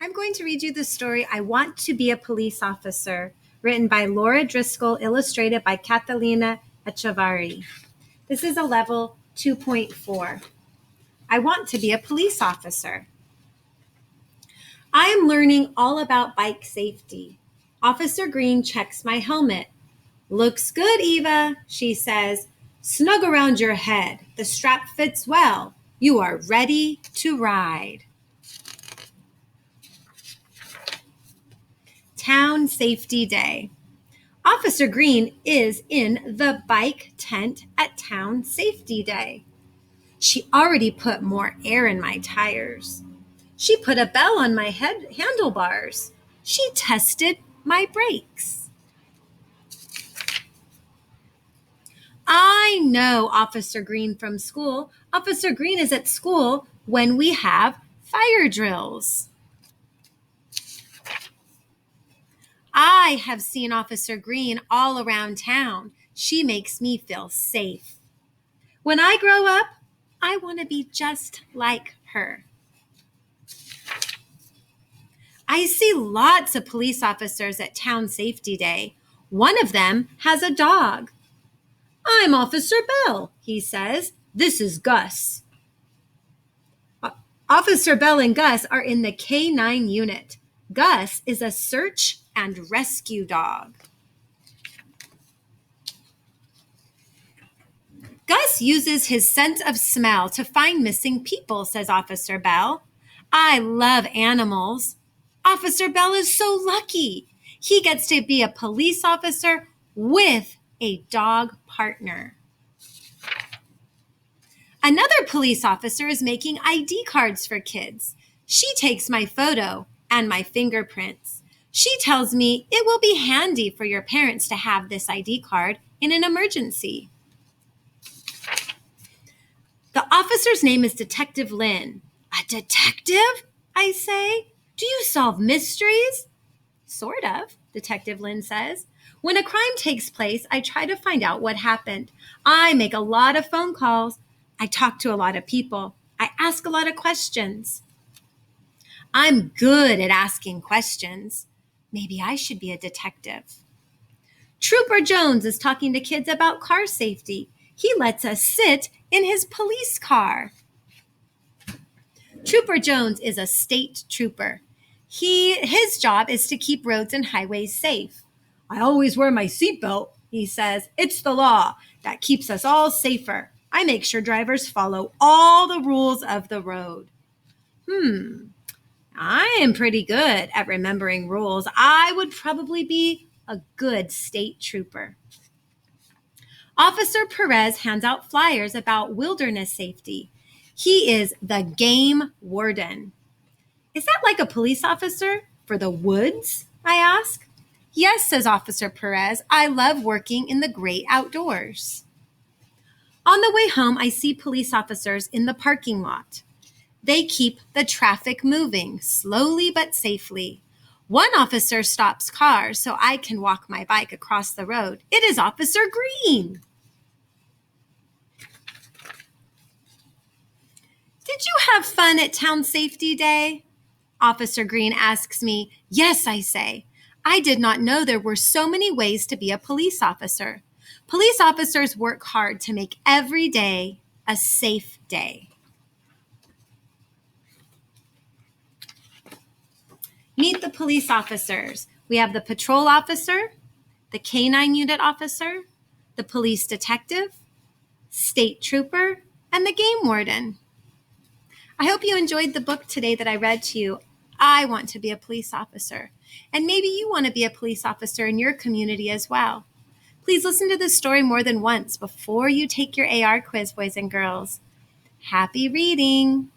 I'm going to read you the story I Want to Be a Police Officer, written by Laura Driscol, illustrated by Catalina Echevarri. This is a level 2.4. I want to be a police officer. I am learning all about bike safety. Officer Green checks my helmet. Looks good, Eva, she says. Snug around your head. The strap fits well. You are ready to ride. Town Safety Day. Officer Green is in the bike tent at Town Safety Day. She already put more air in my tires. She put a bell on my handlebars. She tested my brakes. I know Officer Green from school. Officer Green is at school when we have fire drills. I have seen Officer Green all around town. She makes me feel safe. When I grow up, I want to be just like her. I see lots of police officers at Town Safety Day. One of them has a dog. I'm Officer Bell, he says. This is Gus. Officer Bell and Gus are in the K9 unit. Gus is a search and rescue dog. Gus uses his sense of smell to find missing people, says Officer Bell. I love animals. Officer Bell is so lucky. He gets to be a police officer with a dog partner. Another police officer is making ID cards for kids. She takes my photo and my fingerprints. She tells me it will be handy for your parents to have this ID card in an emergency. The officer's name is Detective Lynn. A detective? I say. Do you solve mysteries? Sort of, Detective Lynn says. When a crime takes place, I try to find out what happened. I make a lot of phone calls. I talk to a lot of people. I ask a lot of questions. I'm good at asking questions. Maybe I should be a detective. Trooper Jones is talking to kids about car safety. He lets us sit in his police car. Trooper Jones is a state trooper. His job is to keep roads and highways safe. I always wear my seatbelt, he says. It's the law that keeps us all safer. I make sure drivers follow all the rules of the road. I am pretty good at remembering rules. I would probably be a good state trooper. Officer Perez hands out flyers about wilderness safety. He is the game warden. Is that like a police officer for the woods? I ask. Yes, says Officer Perez. I love working in the great outdoors. On the way home, I see police officers in the parking lot. They keep the traffic moving, slowly but safely. One officer stops cars so I can walk my bike across the road. It is Officer Green. Did you have fun at Town Safety Day? Officer Green asks me. Yes, I say. I did not know there were so many ways to be a police officer. Police officers work hard to make every day a safe day. Meet the police officers. We have the patrol officer, the K9 unit officer, the police detective, state trooper, and the game warden. I hope you enjoyed the book today that I read to you. I want to be a police officer. And maybe you want to be a police officer in your community as well. Please listen to this story more than once before you take your AR quiz, boys and girls. Happy reading!